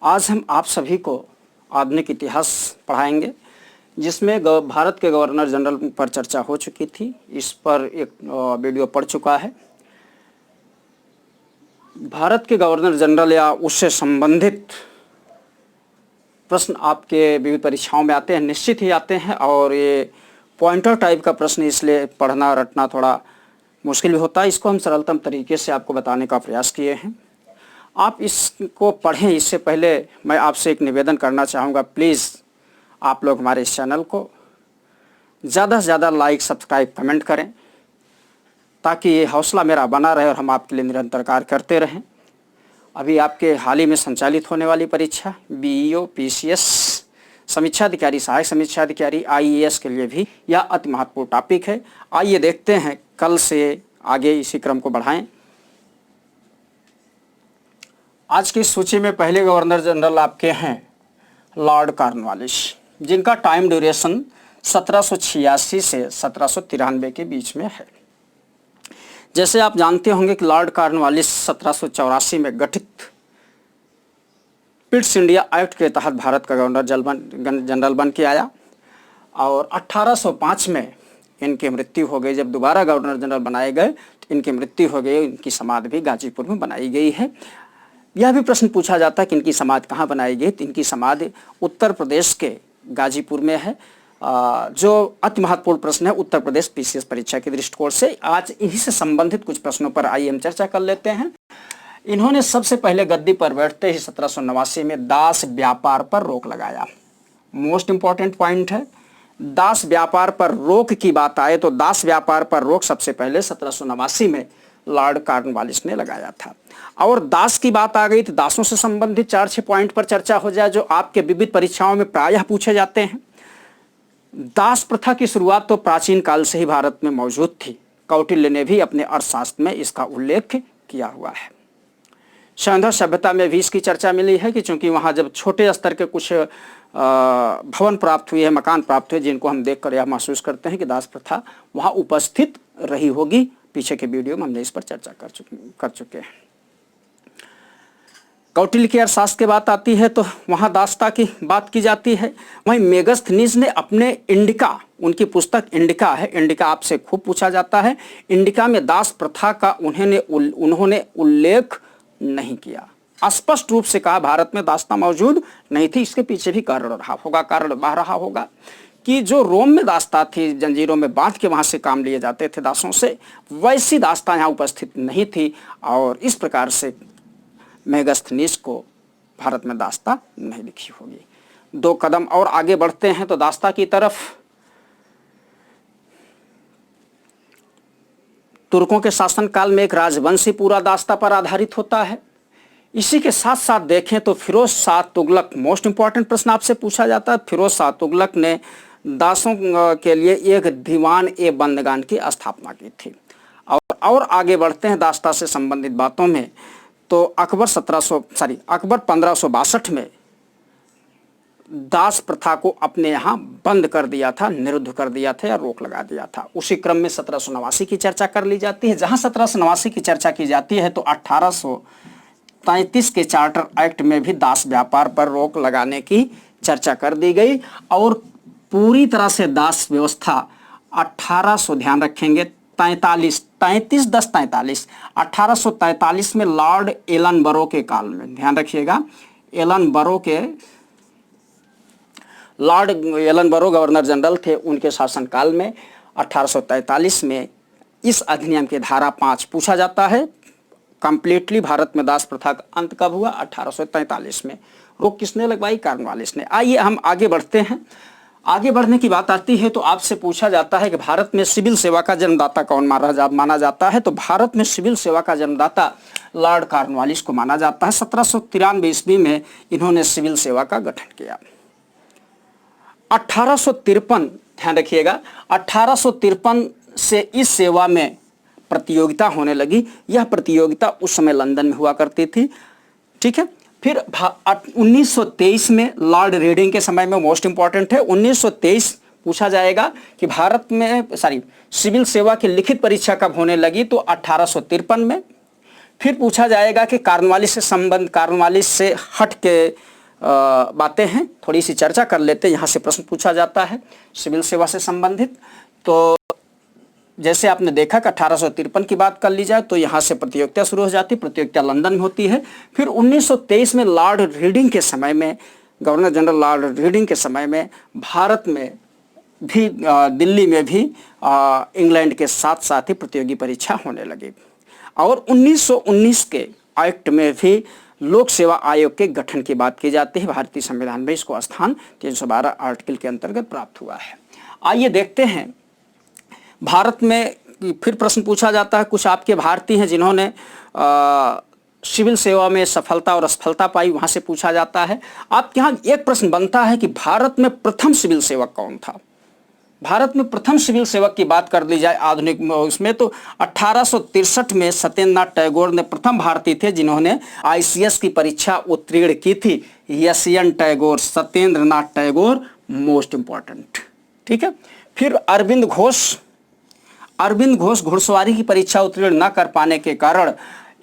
आज हम आप सभी को आधुनिक इतिहास पढ़ाएंगे, जिसमें भारत के गवर्नर जनरल पर चर्चा हो चुकी थी। इस पर एक वीडियो पड़ चुका है। भारत के गवर्नर जनरल या उससे संबंधित प्रश्न आपके विविध परीक्षाओं में आते हैं, निश्चित ही आते हैं, और ये पॉइंटर टाइप का प्रश्न, इसलिए पढ़ना रटना थोड़ा मुश्किल भी होता है। इसको हम सरलतम तरीके से आपको बताने का प्रयास किए हैं। आप इसको पढ़ें, इससे पहले मैं आपसे एक निवेदन करना चाहूँगा, प्लीज़ आप लोग हमारे इस चैनल को ज़्यादा से ज़्यादा लाइक, सब्सक्राइब, कमेंट करें, ताकि ये हौसला मेरा बना रहे और हम आपके लिए निरंतर कार्य करते रहें। अभी आपके हाल ही में संचालित होने वाली परीक्षा बीईओ, पीसीएस, समीक्षा अधिकारी, सहायक समीक्षा अधिकारी, आईएएस के लिए भी यह अति महत्वपूर्ण टॉपिक है। आइए देखते हैं, कल से आगे इसी क्रम को बढ़ाएं। आज की सूची में पहले गवर्नर जनरल आपके हैं लॉर्ड कॉर्नवालिस, जिनका टाइम ड्यूरेशन 1786 से 1793 के बीच में है। जैसे आप जानते होंगे कि लॉर्ड कॉर्नवालिस 1784 में गठित पिट्स इंडिया एक्ट के तहत भारत का गवर्नर जनरल बन के आया, और 1805 में इनकी मृत्यु हो गई। जब दोबारा गवर्नर जनरल बनाए गए तो इनकी मृत्यु हो गई। इनकी समाधि भी गाजीपुर में बनाई गई है। यह भी प्रश्न पूछा जाता है कि इनकी समाधि कहाँ बनाई गई, तो इनकी समाधि उत्तर प्रदेश के गाजीपुर में है, जो अति महत्वपूर्ण प्रश्न है उत्तर प्रदेश पीसीएस परीक्षा के दृष्टिकोण से। आज इन्हीं से संबंधित कुछ प्रश्नों पर आइए हम चर्चा कर लेते हैं। इन्होंने सबसे पहले गद्दी पर बैठते ही 1789 में दास व्यापार पर रोक लगाया। मोस्ट इंपॉर्टेंट पॉइंट है, दास व्यापार पर रोक की बात आए तो दास व्यापार पर रोक सबसे पहले 1789 में लॉर्ड कॉर्नवालिस ने लगाया था। और दास की बात आ गई तो दासों से संबंधित 4-6 पॉइंट पर चर्चा हो जाए, जो आपके विविध परीक्षाओं में प्रायः पूछे जाते हैं। दास प्रथा की शुरुआत तो प्राचीन काल से ही भारत में मौजूद थी। कौटिल्य ने भी अपने अर्थशास्त्र में इसका उल्लेख किया हुआ है। सिंधु सभ्यता में भी इसकी चर्चा मिली है कि चूंकि वहाँ जब छोटे स्तर के कुछ भवन प्राप्त हुए हैं, मकान प्राप्त हुए, जिनको हम देखकर यह महसूस करते हैं कि दास प्रथा वहाँ उपस्थित रही होगी। पीछे के वीडियो में हमने इस पर चर्चा कर चुके हैं। कौटिल्य की अर्थशास्त्र की बात आती है तो वहाँ दासता की बात की जाती है। वहीं मेगस्थनीज ने अपने इंडिका, उनकी पुस्तक इंडिका है, इंडिका आपसे खूब पूछा जाता है, इंडिका में दास प्रथा का उन्होंने उल्लेख नहीं किया। स्पष्ट रूप से कहा भारत में दासता मौजूद नहीं थी। इसके पीछे भी कारण रहा होगा कि जो रोम में दासता थी, जंजीरों में बांध के वहाँ से काम लिए जाते थे दासों से, वैसी दासता यहाँ उपस्थित नहीं थी, और इस प्रकार से मेगस्थनीज को भारत में दासता नहीं लिखी होगी। 2 कदम और आगे बढ़ते हैं तो दासता की तरफ। तुर्कों के शासनकाल में एक राजवंशी पूरा दासता पर आधारित होता है। इसी के साथ साथ देखें तो फिरोज शाह तुगलक, मोस्ट इंपॉर्टेंट प्रश्न आपसे पूछा जाता है। फिरोज शाह तुगलक ने दासों के लिए एक दीवान ए बंदगान की स्थापना की थी। और आगे बढ़ते हैं दासता से संबंधित बातों में तो अकबर 1562 में दास प्रथा को अपने यहाँ बंद कर दिया था, निरुद्ध कर दिया था या रोक लगा दिया था। उसी क्रम में 1789 की चर्चा कर ली जाती है। जहाँ 1789 की चर्चा की जाती है तो 1833 के चार्टर एक्ट में भी दास व्यापार पर रोक लगाने की चर्चा कर दी गई, और पूरी तरह से दास व्यवस्था 1800, ध्यान रखेंगे, 1843 में लॉर्ड एलनबरो के काल में, ध्यान रखिएगा, लॉर्ड एलनबरो गवर्नर जनरल थे, उनके शासनकाल में 1843 में इस अधिनियम के धारा 5 पूछा जाता है। कंप्लीटली भारत में दास प्रथा का अंत कब हुआ? 1843 में। रोक किसने लगवाई? कॉर्नवालिस ने। आइए हम आगे बढ़ते हैं। आगे बढ़ने की बात आती है तो आपसे पूछा जाता है कि भारत में सिविल सेवा का जन्मदाता कौन माना जाता है? तो भारत में सिविल सेवा का जन्मदाता लॉर्ड कॉर्नवालिस को माना जाता है। 1793 ईस्वी में इन्होंने सिविल सेवा का गठन किया। 1853, ध्यान रखिएगा, 1853 से इस सेवा में प्रतियोगिता होने लगी। यह प्रतियोगिता उस समय लंदन में हुआ करती थी, ठीक है। फिर 1923 में लॉर्ड रीडिंग के समय में, मोस्ट इंपॉर्टेंट है, 1923 पूछा जाएगा कि भारत में सिविल सेवा की लिखित परीक्षा कब होने लगी? तो 1853 में। फिर पूछा जाएगा कि कॉर्नवालिस से हट के बातें हैं, थोड़ी सी चर्चा कर लेते हैं। यहाँ से प्रश्न पूछा जाता है सिविल सेवा से संबंधित। तो जैसे आपने देखा कि 1853 की बात कर ली जाए तो यहाँ से प्रतियोगिता शुरू हो जाती है। प्रतियोगिता लंदन में होती है। फिर 1923 में लॉर्ड रीडिंग के समय में, गवर्नर जनरल लॉर्ड रीडिंग के समय में भारत में भी, दिल्ली में भी इंग्लैंड के साथ साथ ही प्रतियोगी परीक्षा होने लगी। और 1919 के एक्ट में भी लोक सेवा आयोग के गठन की बात की जाती है। भारतीय संविधान में इसको स्थान 312 आर्टिकल के अंतर्गत प्राप्त हुआ है। आइए देखते हैं भारत में। फिर प्रश्न पूछा जाता है, कुछ आपके भारतीय हैं जिन्होंने सिविल सेवा में सफलता और असफलता पाई, वहाँ से पूछा जाता है। आपके यहाँ एक प्रश्न बनता है कि भारत में प्रथम सिविल सेवक कौन था। भारत में प्रथम सिविल सेवक की बात कर ली जाए आधुनिक उसमें तो 1863 में सत्येंद्र नाथ टैगोर ने प्रथम भारतीय थे जिन्होंने ICS की परीक्षा उत्तीर्ण की थी। यशयन टैगोर, सत्येंद्र नाथ टैगोर मोस्ट इंपॉर्टेंट, ठीक है। फिर अरविंद घोष घुड़सवारी की परीक्षा उत्तीर्ण न कर पाने के कारण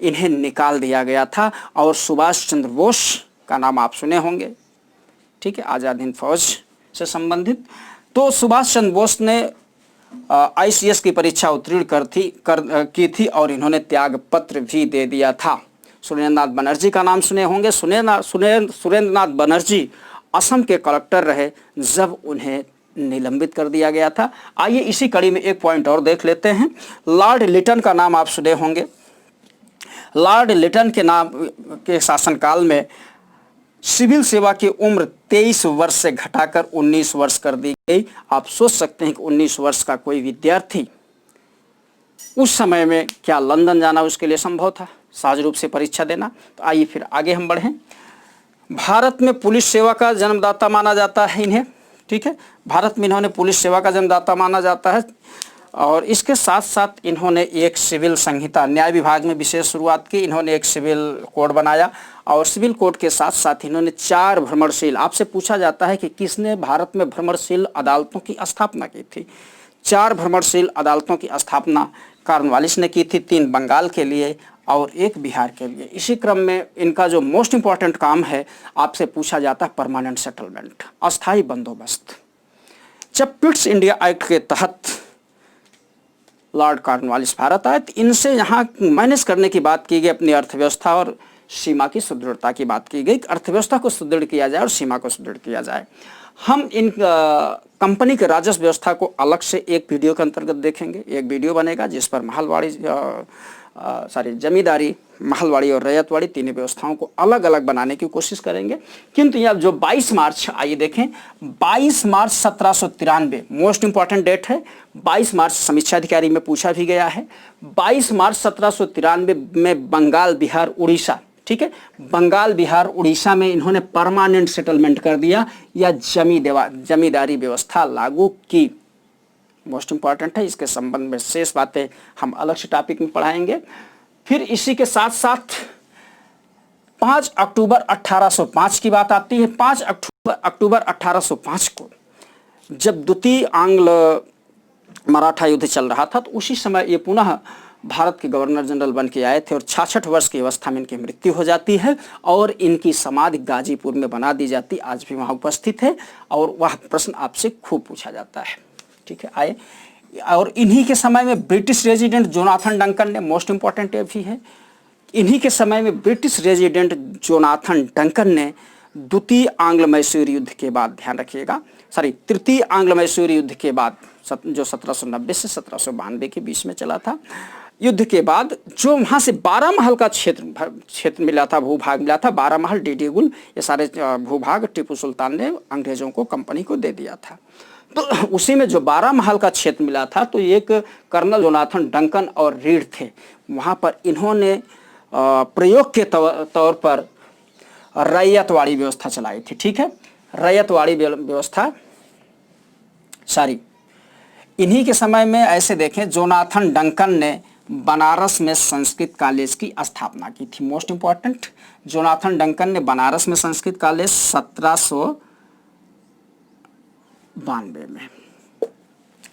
इन्हें निकाल दिया गया था। और सुभाष चंद्र बोस का नाम आप सुने होंगे, ठीक है, आज़ाद हिंद फौज से संबंधित। तो सुभाष चंद्र बोस ने ICS की परीक्षा उत्तीर्ण की थी और इन्होंने त्याग पत्र भी दे दिया था। सुरेंद्र नाथ बनर्जी का नाम सुने होंगे। सुरेंद्र नाथ बनर्जी असम के कलेक्टर रहे जब उन्हें निलंबित कर दिया गया था। आइए इसी कड़ी में एक पॉइंट और देख लेते हैं। लॉर्ड लिटन का नाम आप सुने होंगे। लॉर्ड लिटन के नाम के शासनकाल में सिविल सेवा की उम्र 23 वर्ष से घटाकर 19 वर्ष कर दी गई। आप सोच सकते हैं कि 19 वर्ष का कोई विद्यार्थी उस समय में क्या लंदन जाना उसके लिए संभव था, सहज रूप से परीक्षा देना। तो आइए फिर आगे हम बढ़ें। भारत में पुलिस सेवा का जन्मदाता माना जाता है इन्हें, ठीक है। भारत में इन्होंने पुलिस सेवा का जन्मदाता माना जाता है। और इसके साथ साथ इन्होंने एक सिविल संहिता, न्याय विभाग में विशेष शुरुआत की। इन्होंने एक सिविल कोड बनाया और सिविल कोड के साथ साथ इन्होंने 4 भ्रमणशील, आपसे पूछा जाता है कि किसने भारत में भ्रमणशील अदालतों की स्थापना की थी। 4 भ्रमणशील अदालतों की स्थापना कॉर्नवालिस ने की थी, 3 बंगाल के लिए और 1 बिहार के लिए। इसी क्रम में इनका जो मोस्ट इंपॉर्टेंट काम है, आपसे पूछा जाता है परमानेंट सेटलमेंट, अस्थायी बंदोबस्त। जब पिट्स इंडिया एक्ट के तहत लॉर्ड कॉर्नवालिस भारत आए तो इनसे यहाँ मैनेज करने की बात की गई, अपनी अर्थव्यवस्था और सीमा की सुदृढ़ता की बात की गई। अर्थव्यवस्था को सुदृढ़ किया जाए और सीमा को सुदृढ़ किया जाए। हम इन कंपनी के राजस्व व्यवस्था को अलग से एक वीडियो के अंतर्गत देखेंगे। एक वीडियो बनेगा जिस पर जमींदारी, महलवाड़ी और रैयतवाड़ी तीनों व्यवस्थाओं को अलग अलग बनाने की कोशिश करेंगे। किंतु यह जो 22 मार्च, आइए देखें, 22 मार्च 1793 मोस्ट इंपॉर्टेंट डेट है। 22 मार्च समीक्षा अधिकारी में पूछा भी गया है। 22 मार्च 1793 में बंगाल, बिहार, उड़ीसा, ठीक है, बंगाल, बिहार, उड़ीसा में इन्होंने परमानेंट सेटलमेंट कर दिया या जमींदारी व्यवस्था लागू की। मोस्ट इंपॉर्टेंट है। इसके संबंध में शेष बातें हम अलग से टॉपिक में पढ़ाएंगे। फिर इसी के साथ साथ 5 अक्टूबर 1805 की बात आती है। 5 अक्टूबर 1805 को जब द्वितीय आंग्ल मराठा युद्ध चल रहा था तो उसी समय ये पुनः भारत के गवर्नर जनरल बन के आए थे और 66 वर्ष की अवस्था में इनकी मृत्यु हो जाती है और इनकी समाधि गाजीपुर में बना दी जाती, आज भी वहाँ उपस्थित है और वह प्रश्न आपसे खूब पूछा जाता है, ठीक है। आए, और इन्हीं के समय में ब्रिटिश रेजिडेंट जोनाथन डंकन ने, मोस्ट इंपॉर्टेंट ये भी है, इन्हीं के समय में ब्रिटिश रेजिडेंट जोनाथन डंकन ने द्वितीय आंग्ल मैसूर युद्ध के बाद, ध्यान रखिएगा, तृतीय आंग्ल मैसूर युद्ध के बाद जो 1790 से 1792 के बीच में चला था, युद्ध के बाद जो वहाँ से 12 महल का क्षेत्र मिला था, भूभाग मिला था, 12 महल, डीडीगुल, ये सारे भूभाग टिप्पू सुल्तान ने अंग्रेजों को, कंपनी को दे दिया था। तो उसी में जो 12 महल का क्षेत्र मिला था तो एक कर्नल जोनाथन डंकन और रीड थे, वहाँ पर इन्होंने प्रयोग के तौर पर रैयतवाड़ी व्यवस्था चलाई थी, ठीक है। रैयतवाड़ी व्यवस्था, इन्हीं के समय में ऐसे देखें जोनाथन डंकन ने बनारस में संस्कृत कॉलेज की स्थापना की थी। मोस्ट इंपॉर्टेंट, जोनाथन डंकन ने बनारस में संस्कृत कॉलेज 1792 में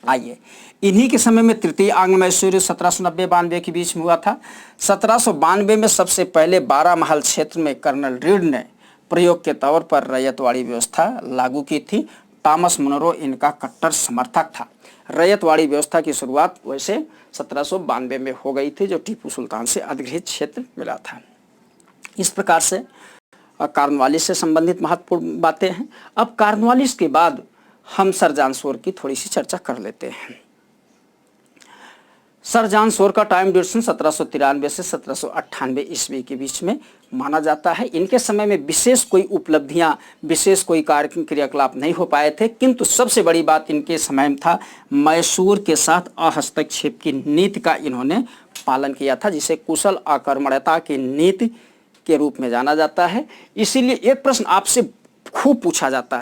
आइए, इन्हीं के समय में तृतीय आंग्ल मैसूर 1790-92 के बीच में हुआ था। 1792 में सबसे पहले 12 महल क्षेत्र में कर्नल रीड ने प्रयोग के तौर पर रैयतवाड़ी व्यवस्था लागू की थी। टॉमस मुनरो इनका कट्टर समर्थक था। रैयतवाड़ी व्यवस्था की शुरुआत वैसे 1792 में हो गई थी, जो टीपू सुल्तान से अधिगृहित क्षेत्र मिला था। इस प्रकार से कॉर्नवालिस से संबंधित महत्वपूर्ण बातें हैं। अब कॉर्नवालिस के बाद हम सर जॉन सोर की थोड़ी सी चर्चा कर लेते हैं। सर जॉन सोर का टाइम ड्यूरेशन 1793 से 1798 ईस्वी के बीच में माना जाता है। इनके समय में विशेष कोई उपलब्धियां, विशेष कोई कार्य क्रियाकलाप नहीं हो पाए थे, किंतु सबसे बड़ी बात इनके समय में था, मैसूर के साथ हस्तक्षेप की नीति का इन्होंने पालन किया था, जिसे कुशल आक्रमणता की नीति के रूप में जाना जाता है। इसीलिए एक प्रश्न आपसे खूब पूछा जाता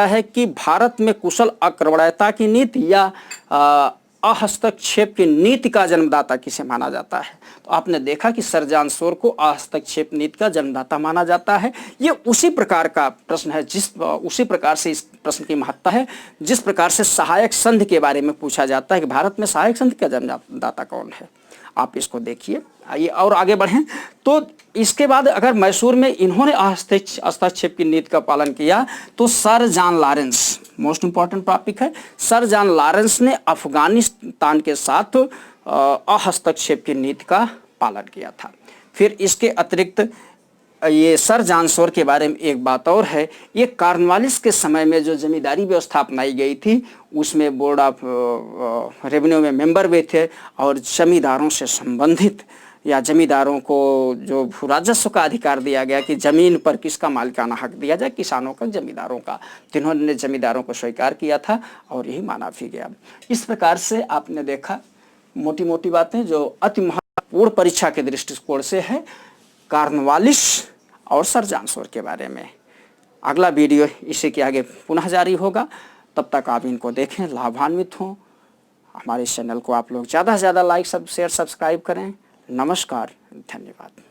है, कि भारत में कुशल आक्रमणता की नीति या हस्तक्षेप की नीति का जन्मदाता किसे माना जाता है? तो आपने देखा कि सर जॉन सोर को हस्तक्षेप नीति का जन्मदाता माना जाता है। ये उसी प्रकार का प्रश्न है, उसी प्रकार से इस प्रश्न की महत्ता है जिस प्रकार से सहायक संधि के बारे में पूछा जाता है कि भारत में सहायक संधि का जन्मदाता कौन है। आप इसको देखिए। आइए और आगे बढ़ें। तो इसके बाद अगर मैसूर में इन्होंने हस्तक्षेप की नीति का पालन किया, तो sir John Lawrence, most important topic है, सर जॉन लॉरेंस ने अफगानिस्तान के साथ हस्तक्षेप की नीति का पालन किया था। फिर इसके अतिरिक्त ये सर जॉन सोर के बारे में एक बात और है, ये कॉर्नवालिस के समय में जो जमींदारी व्यवस्था अपनाई गई थी, उसमें बोर्ड ऑफ रेवेन्यू में मेंबर भी थे, और जमींदारों से संबंधित या जमींदारों को जो राजस्व का अधिकार दिया गया कि ज़मीन पर किसका मालिकाना हक दिया जाए, किसानों का, जमींदारों का, जिन्होंने जमींदारों को स्वीकार किया था और यही माना भी गया। इस प्रकार से आपने देखा मोटी मोटी बातें जो अति महत्वपूर्ण परीक्षा के दृष्टिकोण से है कॉर्नवालिस और सर जॉन सोर के बारे में। अगला वीडियो इसी के आगे पुनः जारी होगा, तब तक आप इनको देखें, लाभान्वित हों। हमारे चैनल को आप लोग ज़्यादा से ज़्यादा लाइक, शेयर, सब्सक्राइब करें। नमस्कार, धन्यवाद।